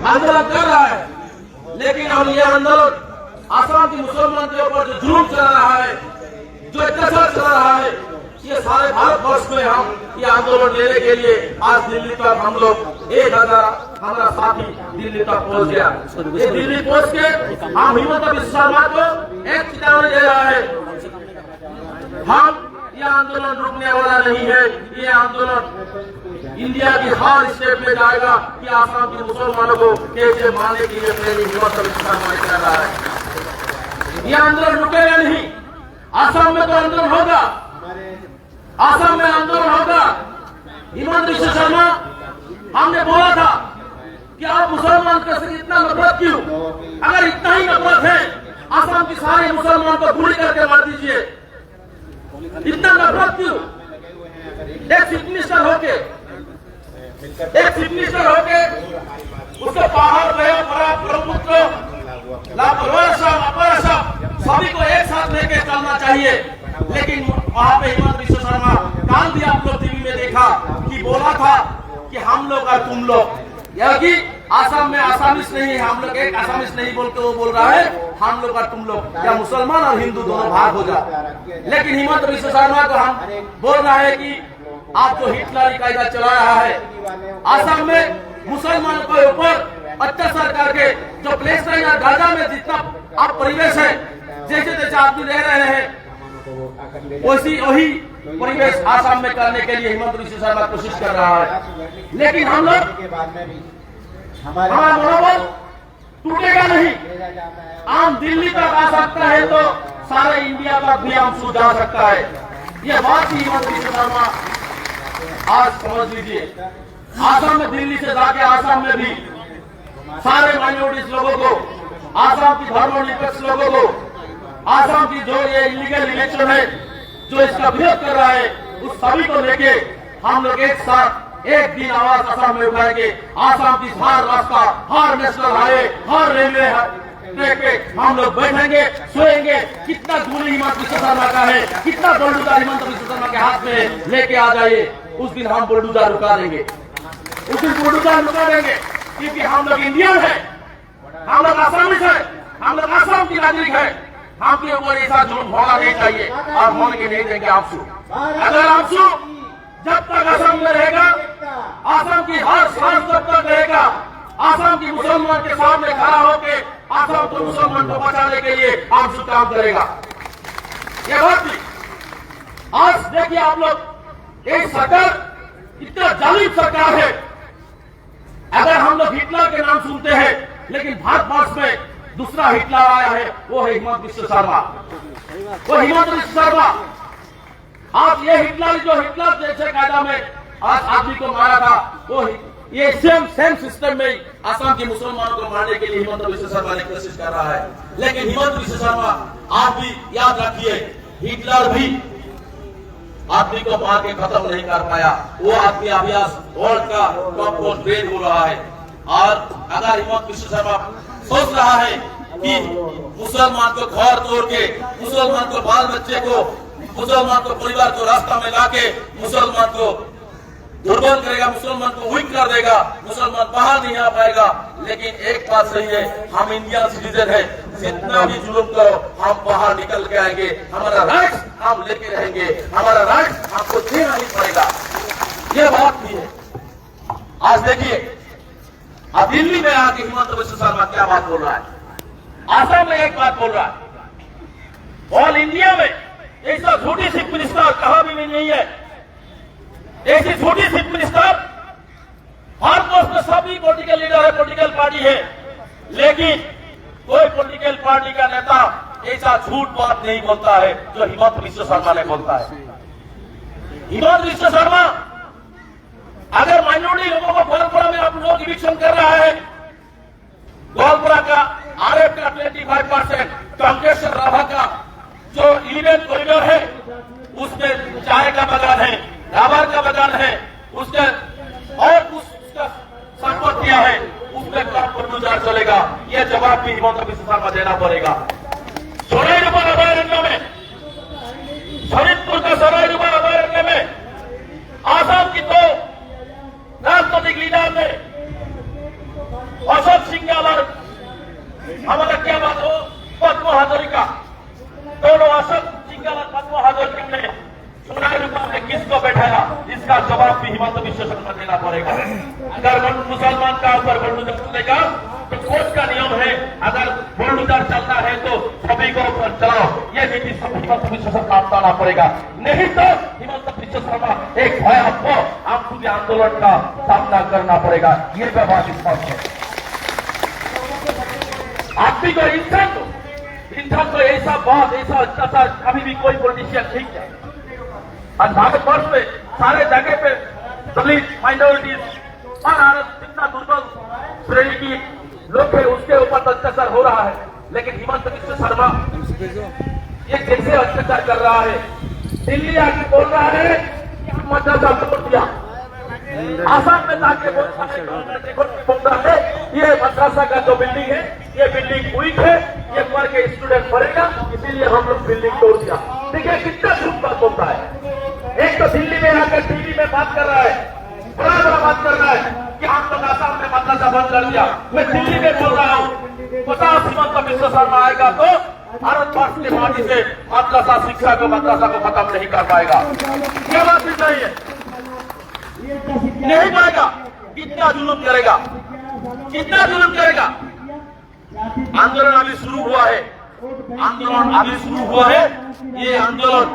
आंदोलन कर रहा है, लेकिन हम ये आंदोलन आसाम के मुसलमान के ऊपर जो जुल्म चला रहा है, जो अत्याचार चला रहा है, ये सारे भारतवर्ष में हम ये आंदोलन लेने के लिए आज दिल्ली तक हम लोग 1000 हमारा साथी दिल्ली तक पहुंच गया। ये दिल्ली पहुंच के हम हिमंत बिस्वा शर्मा को एक चेतावनी दे रहा है, हम ये आंदोलन रुकने वाला नहीं है। ये आंदोलन इंडिया की हर स्टेट में जाएगा कि आसाम के मुसलमानों को कैसे मारने के लिए ट्रेनिंग हिमंत बिस्वा शर्मा कर रहा है। ये आंदोलन रुकेगा नहीं। आसाम में तो आंदोलन होगा, आसाम में आंदोलन होगा। हिमंत बिस्वा शर्मा, हमने बोला था कि आप मुसलमान से इतना नफरत क्यों? अगर इतना ही नफरत है, आसाम के सारे मुसलमान को गोली करके मार दीजिए। इतना नफरत क्यों? एक चीफ मिनिस्टर होके उसको बाहर गया बड़ा ब्रह्मपुत्र सभी को एक साथ लेके चलना चाहिए। लेकिन वहां पे हिमंत बिस्वा शर्मा, कल भी आप लोग टीवी में देखा कि बोला था कि हम लोग और तुम लोग, यह कि आसाम में आसामिस नहीं, हम लोग एक आसामिस नहीं बोल के वो बोल रहा है हम लोग और तुम लोग, या मुसलमान और हिंदू दोनों भाग हो जाए। लेकिन हिमंत बिस्वा शर्मा को हम बोल रहा है कि आप जो हिटलरी कायदा चला रहा है, आसाम में मुसलमानों के ऊपर अत्याचार करके जो प्लेस्टाइन और गाजा में जितना आप परिवेश है, जैसे जैसे आदमी रह रहे हैं, वही परिवेश आसाम में करने के लिए हिमंत बिस्वा शर्मा कोशिश कर रहा है। लेकिन हम लोग, हमारा मनोबल टूटेगा नहीं। आम दिल्ली तक आ सकता है तो सारे इंडिया तक भी हम सुझा सकता है। ये बात ही हिमंत बिस्वा शर्मा आज समझ लीजिए। आसाम में, दिल्ली से जाके आसाम में भी सारे माइनॉरिटीज लोगों को, आसाम की धर्मनिरपेक्ष लोगों को, आसाम की जो ये इलीगल इलेक्शन है जो इसका विरोध कर रहा है, उस सभी को लेके हम लोग एक साथ एक दिन आवाज आसाम में उठाएंगे। आसाम की हर रास्ता, हर नेशनल हाईवे, हर रेलवे ट्रैक पे हम लोग बैठेंगे, सोएंगे। कितना गोली हिमंत बिस्वा शर्मा का है, कितना बुलडोजर हिमंत बिस्वा शर्मा के हाथ में लेके आ जाइए, उस दिन हम बुलडोजर रुका देंगे, उस दिन बुलडोजर रुका देंगे। क्योंकि हम लोग इंडियन है, हम लोग आसामीज है, हम लोग आसाम की नागरिक है। आपके ऊपर ऐसा जुल्म होना नहीं चाहिए और होने के नहीं देंगे आंसू। अगर आंसू जब तक आसाम में रहेगा, आसाम की हर सांस जब तक रहेगा, आसाम की मुसलमान के सामने खड़ा होकर आसाम को, मुसलमान को बचाने के लिए आंसू काम करेगा। ये बात थी। आज देखिए आप लोग, एक सरकार इतना जालिम सरकार है। अगर हम लोग हिटलर के नाम सुनते हैं, लेकिन भारतवर्ष में दूसरा हिटलर आया है, वो है हिमंत बिस्वा शर्मा। वो हिमंत बिस्वा शर्मा, आज ये हिटलर जो हिटलर जैसे कायदा में आज आदमी को मारा था, वो ये सेम सिस्टम में आसाम के मुसलमानों को मारने के लिए हिमंत बिस्वा शर्मा ने कोशिश कर रहा है। लेकिन हिमंत बिस्वा शर्मा, आप भी याद रखिए, हिटलर भी आदमी को मार के खत्म नहीं कर पाया। वो आदमी अभी आज वर्ल्ड का टॉप मोस्ट ग्रेड हो रहा है। और अगर हिमंत बिस्वा शर्मा सोच रहा है कि मुसलमान को घर तोड़ के, मुसलमान को बाल बच्चे को, मुसलमान को परिवार को रास्ता में लाके मुसलमान को दुर्बल करेगा, मुसलमान को वीक कर देगा, मुसलमान बाहर नहीं आ पाएगा। लेकिन एक बात सही है, हम इंडियन सिटीजन है, जितना भी जुल्म करो हम बाहर निकल के आएंगे। हमारा राइट्स हम लेके रहेंगे, हमारा राइट्स आपको देना ही पड़ेगा। ये बात भी है। आज देखिए, अब दिल्ली में आके हिमंत बिस्वा शर्मा क्या बात बोल रहा है, आसाम में एक बात बोल रहा है। ऑल इंडिया में ऐसा छोटी चीफ मिनिस्टर कहा भी नहीं है। ऐसी छोटी चीफ मिनिस्टर, भारतवर्ष में सभी पॉलिटिकल लीडर है, पॉलिटिकल पार्टी है, लेकिन कोई पॉलिटिकल पार्टी का नेता ऐसा झूठ बात नहीं बोलता है जो हिमंत बिस्वा शर्मा ने बोलता है। हिमंत बिस्वा शर्मा अगर माइनॉरिटी लोगों को गोलपुरा में आप लोग इविक्शन कर रहा है, गोलपुरा का आरएफ का 25%, कांग्रेस राभा का जो 11 कॉरिडोर है, उसमें चाय का बागान है, रबर का बागान है, उसके और उसका संपत्तियां है, उसमें कब बुलडोजर चलेगा? यह जवाब भी हिमंत बिस्वा शर्मा देना पड़ेगा। सोनाईडुबा अभयारण्य में, शरीदपुर का सोनाईडुबा अभयारण्य में आसाम की तो राजनीतिक लीडर ने अशोक सिंघल और हमारा क्या बात हो पद्म हाजरिका, दोनों अशोक सिंघल और पद्म हाजरिका ने सुनाई रुपा में किसको बैठाया, इसका जवाब भी हिमंत विश्व शर्मा देना पड़ेगा। अगर मुसलमान का ऊपर बुलडोजर चलेगा तो कोर्ट का नियम है, अगर बुलडोजर चलता है तो सभी को ऊपर चलाओ, ये नीति हिमंत विश्व शर्मा अपनाना पड़ेगा। नहीं तो हिमंत विश्व शर्मा एक भयावह आंसू आंदोलन का सामना करना पड़ेगा, ये बात स्पष्ट है। आदमी को इंसान को ऐसा बात ऐसा अत्याचार कभी भी कोई पॉलिटिशियन नहीं किया। और भारतवर्ष में सारे जगह पे दलित माइनॉरिटीज और जितना दुर्बल श्रेणी की लोग है उसके ऊपर अत्याचार हो रहा है, लेकिन हिमंत विश्व शर्मा ये कैसे अत्याचार कर रहा है। दिल्ली आके बोल रहा है कि हम मदरसा तोड़ दिया, आसाम में जाके बोल रहा है ये मदरसा का जो बिल्डिंग है ये बिल्डिंग वीक है, ये पर के स्टूडेंट पढ़ेगा इसीलिए हम लोग बिल्डिंग तोड़ दिया। देखिए कितना झूठ बात बोलता है। एक तो दिल्ली में आकर टीवी में बात कर रहा है, बड़ा बड़ा बात कर रहा है कि हम लोग आसाम में मदरसा बंद कर दिया। मैं दिल्ली में बोल रहा हूँ 50 हिमंत विश्व शर्मा आएगा तो भारतवर्ष की माटी से मदरसा शिक्षा को मदरसा को खत्म नहीं कर पाएगा। क्या बात भी सही है, नहीं पाएगा। कितना जुल्म करेगा, कितना जुल्म करेगा। आंदोलन अभी शुरू हुआ है, आंदोलन अभी शुरू हुआ है। ये आंदोलन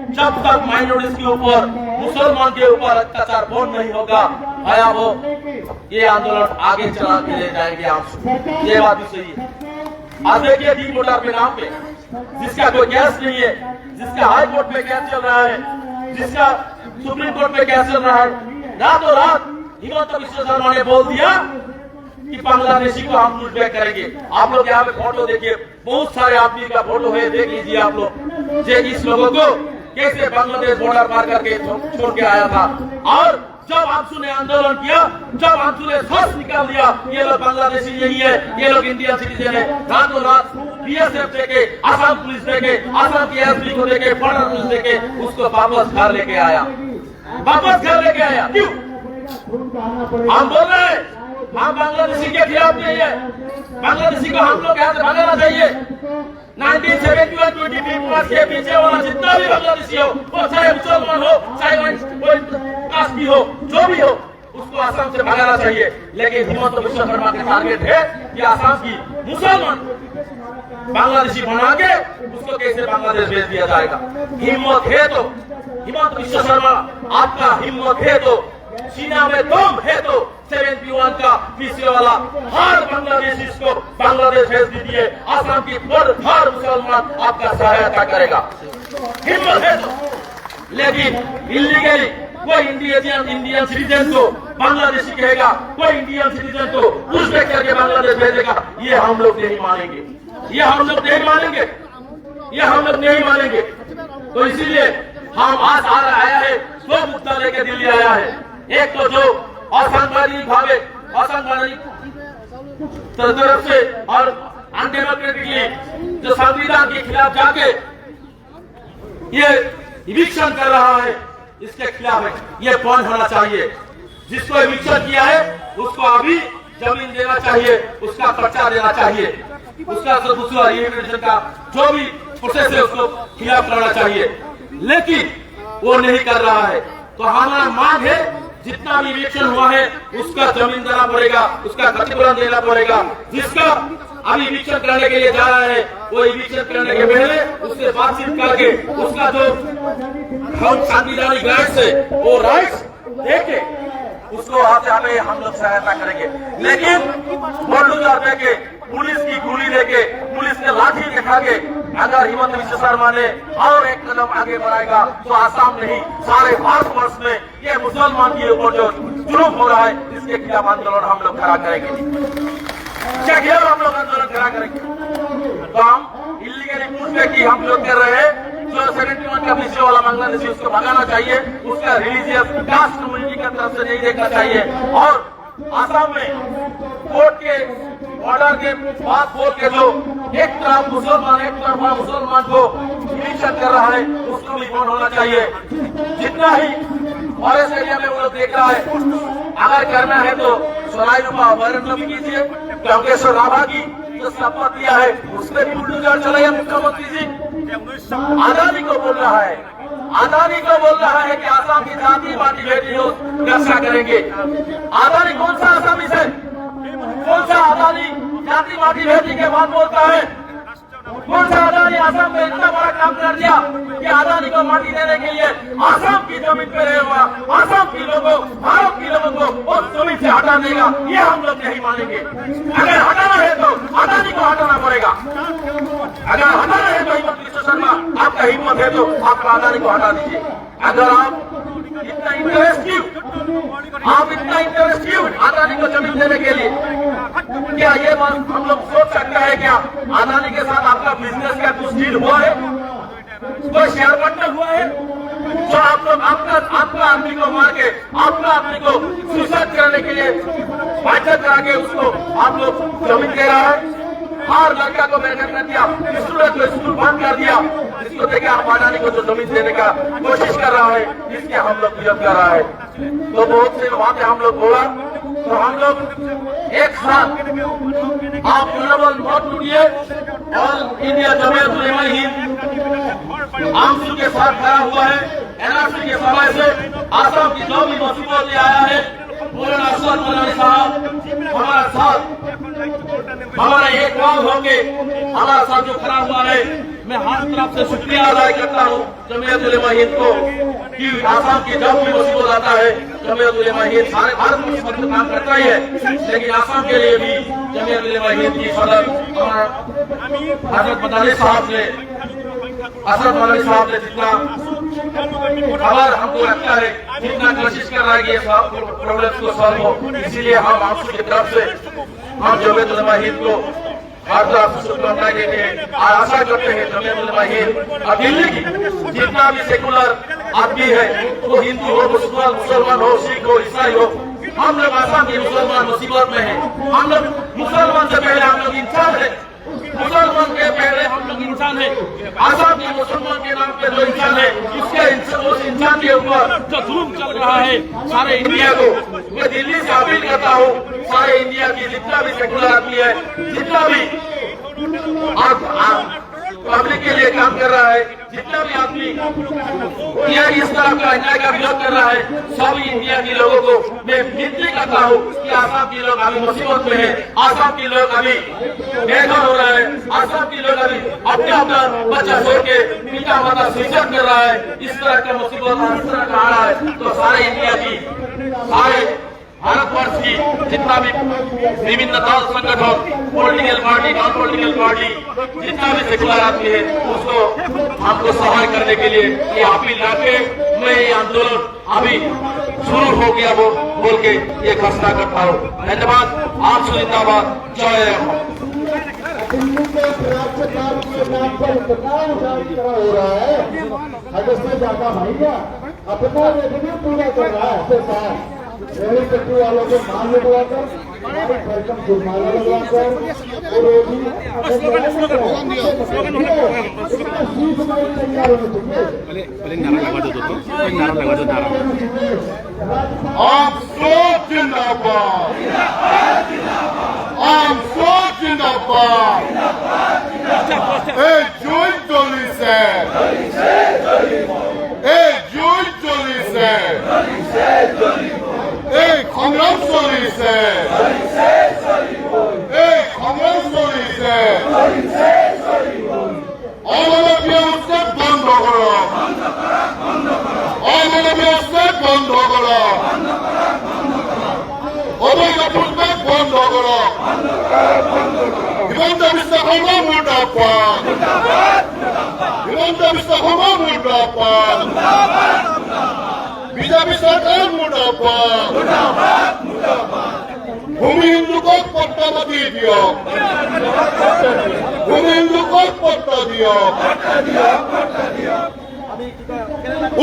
जब तक माइनॉरिटीज के ऊपर मुसलमान के ऊपर अत्याचार बंद नहीं होगा आया वो ये आंदोलन आगे चला के ले जाएंगे आप। ये बात भी सही है। आज देखिए डी मोटर के नाम पे जिसका कोई केस नहीं है, जिसका हाई कोर्ट में केस चल रहा है, जिसका सुप्रीम कोर्ट में केस चल रहा है, रातों रात हिमंत विश्व शर्मा ने बोल दिया कि बांग्लादेशी को हम लूटबैक करेंगे। आप लोग यहाँ पे फोटो देखिए, बहुत सारे आदमी का फोटो है, देख लीजिए आप लोग। जे इस लोगों को कैसे बांग्लादेश बॉर्डर पार करके छोड़ के आया था। और जब आंसू ने आंदोलन किया, जब आंसू ने सांस निकाल दिया ये लोग बांग्लादेशी नहीं है, ये लोग इंडियन सिटीजन है, रातों रात बीएसएफ देके, आसाम पुलिस देके, आसाम की एसपी को देके, बॉर्डर पुलिस देके उसको वापस घर लेके आया, वापस घर लेके आया। क्यों? हम बोल रहे हैं हम बांग्लादेशी के खिलाफ नहीं है, बांग्लादेशी को हम लोग यहाँ से भगाना चाहिए। 1971-25 के पीछे वाला जितना भी बांग्लादेशी हो, वो चाहे मुसलमान हो, चाहे कोई कास्ट की हो, जो भी हो, उसको आसाम से भगाना चाहिए। लेकिन हिमंत विश्व शर्मा के टारगेट है कि आसाम की मुसलमान बांग्लादेशी बना के उसको कैसे बांग्लादेश भेज दिया जाएगा। हिम्मत है तो हिमंत विश्व शर्मा, आपका हिम्मत है तो, सीना में दम है तो 71 का पीछे वाला हर बांग्लादेशी को बांग्लादेश भेज दीजिए। आसाम की हर मुसलमान आपका सहायता करेगा, हिम्मत है तो। लेकिन इलीगली कोई इंडियन सिटीजन को बांग्लादेशी कहेगा, कोई इंडियन सिटीजन को घुसपैठ करके बांग्लादेश भेजेगा, ये हम लोग नहीं मानेंगे, ये हम लोग नहीं मानेंगे, ये हम लोग नहीं मानेंगे। तो इसीलिए हम आज आया है, दो मुद्दा लेके दिल्ली आया है। एक तो जो असंवैधानिक भावे असंवैधानिक तरफ से और अनडेमोक्रेटिकली जो संविधान के खिलाफ जाके ये इविक्शन कर रहा है, इसके खिलाफ है, ये बंद होना चाहिए। जिसको इविक्शन किया है उसको अभी जमीन देना चाहिए, उसका पर्चा देना चाहिए, उसका रिहेबिलिटेशन का जो भी प्रोसेस है उसको खिलाफ करना चाहिए। लेकिन वो नहीं कर रहा है। तो हमारा मांग है जितना भी इविक्शन हुआ है उसका जमीन देना पड़ेगा, उसका क्षतिपूर्ति देना पड़ेगा। जिसका अभी इविक्शन करने के लिए जा रहा है वो इविक्शन करने के पहले उससे बातचीत करके उसका जो संवैधानिक राइट्स है वो राइट्स देके उसको आगे हम लोग सहायता करेंगे। लेकिन बुलडोजर देके, पुलिस की गोली देके, पुलिस के लाठी दिखा के अगर हिमंत विश्व शर्मा ने और एक कदम आगे बढ़ाएगा तो आसाम नहीं सारे भारतवर्ष में ये मुसलमान के ऊपर जो जुल्म हो रहा है इसके खिलाफ आंदोलन हम लोग खड़ा करेंगे, इसके खिलाफ हम लोग आंदोलन खड़ा करेंगे। तो हम इलीगली पूछते कि हम लोग कर रहे हैं जो 71 का पीछे वाला बांग्लादेशी उसको भगाना चाहिए, उसका रिलीजियस कास्ट कम्युनिटी की तरफ से नहीं देखना चाहिए। और आसाम में कोर्ट के ऑर्डर के बाद कोर्ट के जो एक तरफ मुसलमान को इविक्शन कर रहा है उसको भी बंद होना चाहिए। जितना ही फॉरेस्ट एरिया में वो लोग देख रहा है अगर करना है तो सरायनुमा अभयारण्य भी कीजिए। टंकेश्वर राभा की जो शपथ लिया है उसमें भी बुलडोजर चलाइए मुख्यमंत्री जी। अदानी को बोल रहा है, अदानी को बोल रहा है कि आसाम की जाति माटी बेटी रक्षा करेंगे। अदानी कौन सा आसामी है? कौन सा अदानी जाति माटी बेटी के बात बोलता है? कौन सा अदानी आसाम में इतना बड़ा काम कर दिया कि अदानी को माटी देने के लिए आसाम की जमीन पे रहे हुआ आसाम के लोगों, भारत के लोगों को उस जमीन से हटा देगा? ये हम लोग नहीं मानेंगे। अगर हटाना है तो अदानी को हटाना पड़ेगा। अगर हटाना है तो हिम्मत विश्व शर्मा, आपका हिम्मत है तो आप अदानी को हटा दीजिए। अगर आप इतना इंटरेस्ट क्यों अदानी को जमीन देने के लिए? क्या ये बात हम लोग सोच सकते हैं? क्या अदानी के साथ आपका बिजनेस का कुछ डील हुआ है? कोई शेयर बंटन हुआ है? जो आप लोग आपका आदमी को मार के आपका आदमी को सुसाइड करने के लिए बातचीत करा के उसको आप लोग जमीन दे रहा है। हर लड़का को मैंने कर दिया, स्टूडेंट को स्कूल बंद कर दिया। इसको देखिए आप अदानी को जो जमीन देने का कोशिश कर रहा है, इसके हम लोग विरोध कर रहा है। तो बहुत से बातें हम लोग बोला, तो हम लोग एक साथ आप मनोबल मत टूटिए और इंडिया जमीयत उलेमा हिंद आमसू के साथ खड़ा हुआ है। एनआरसी के समय से आसाम की जो भी मुसीबत ले आया है, मौलाना असद मौलाना साहब हमारा साथ, हमारा एक काम होंगे हमारा साथ जो खड़ा हुआ है। मैं हर तरफ से शुक्रिया अदा करता हूँ जमीयत उलेमा हिंद को कि आसाम की जब भी मुसीबत आता है जमीयत उलेमा हिंद सारे भारत में मुसीबत काम करता ही है, लेकिन आसाम के लिए भी जमीयत उलेमा हिंद की सदर हजरत मदानी साहब ने असद मौलाना साहब ने जितना खबर हमको लगता है, जितना कोशिश कर रहा है कि ये प्रॉब्लम्स को सॉल्व हो, इसीलिए हम आपकी की तरफ से हम जमीयत उलेमा हिंद को हर तरफ से शुभकामनाएं देते हैं और आशा करते हैं जमीयत उलेमा हिंद और दिल्ली की जितना भी सेकुलर आदमी है, वो हिंदू हो, मुसलमान हो, सिख हो, ईसाई हो, हम लोग आसाम के मुसलमान मुसीबत में है। हम लोग मुसलमान से पहले हम लोग इंसान है, मुसलमान के पहले हम लोग इंसान है। आसाम के मुसलमान के नाम पे जो इंसान है, उस इंसान के ऊपर जो जुल्म चल रहा है सारे इंडिया को, मैं दिल्ली से अपील करता हूँ सारे इंडिया की जितना भी सेकुलर आदमी है, जितना भी पब्लिक के लिए काम कर रहा है, जितना भी आदमी इस तरह का अन्याय का विरोध कर रहा है, सभी इंडिया के लोगों को मैं विनती करता हूँ कि आसाम के लोग अभी मुसीबत में है, आसाम के लोग अभी बेघर हो रहे हैं, आसाम के लोग अभी अपना बच्चा छोड़ के पिता माता सुसाइड कर रहा है। इस तरह का मुसीबत इस तरह का आ रहा है, तो सारे इंडिया की, सारे भारतवर्ष की जितना भी विभिन्न दल संगठन, political party, non political party, जितना भी सेकुलर आदमी है, उसको हमको सहाय करने के लिए ये अपील करके मैं ये आंदोलन अभी शुरू हो गया वो बोल के ये घोषणा करता हूँ। धन्यवाद। आप जिंदाबाद। जय दिल्ली के राज्यपाल के नाम पर इतना उजागर हो रहा है, अगर से ज्यादा भाईया अपना रेवेन्यू पूरा कर रहा है अपने साथ रेल पट्टी वालों को माल लगवाकर, भरकम जुर्माना लगवाकर, और वो भी सीट माइल तैयार होने चाहिए। आप सब जिंदाबाद, आप सब जिंदाबाद। जॉइंट टोली से, जॉइंट टोली से, कांग्रेस टोली से, कांग्रेस टोली से, অমানবীয় উচ্ছেদ বন্ধ করো, অমানবীয় উচ্ছেদ বন্ধ করো, অবৈধ ফুটপাত বন্ধ করো, হিমন্ত বিশ্ব শর্মা মুর্দাবাদ, হিমন্ত বিশ্ব শর্মা মুর্দাবাদ, বিজেপি সরকার মুর্দাবাদ, ভূমি হিন্দুকক পট্টা দিয়ে দিও, ভূমি হিন্দুকক পট্টা দিও,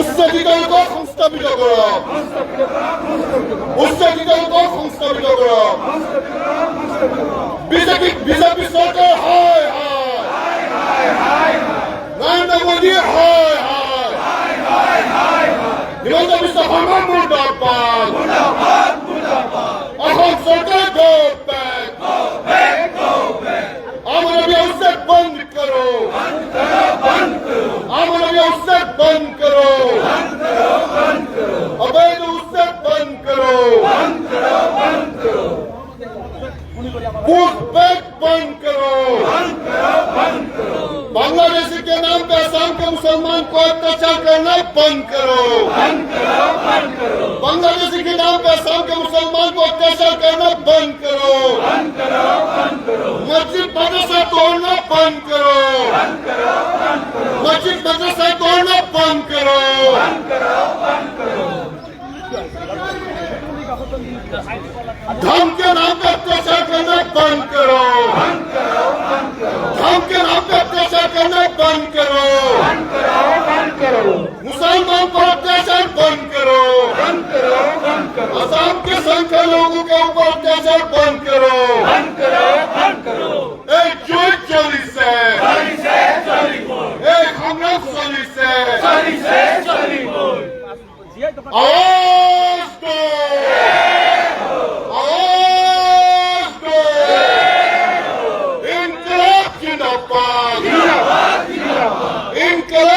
উচ্চাধিকারক সংস্থাপিত করো, উচ্চাধিকারক সংস্থাপিত করো। বিজেপি সরকার হায় হায়, নরেন্দ্র মোদী হায় হায়, হিমন্ত বিশ্ব শর্মা মুর্দাবাদ, অসম সরকার पुशबैक बंद करो। बांग्लादेशी के नाम पे असम के मुसलमान को अत्याचार करना बंद करो। बांग्लादेशी के नाम पे असम के मुसलमान को अत्याचार करना बंद करो। मस्जिद मदरसा तोड़ना बंद करो। मस्जिद मदरसा तोड़ना बंद करो। धर्म के नाम पर अत्याचार करना बंद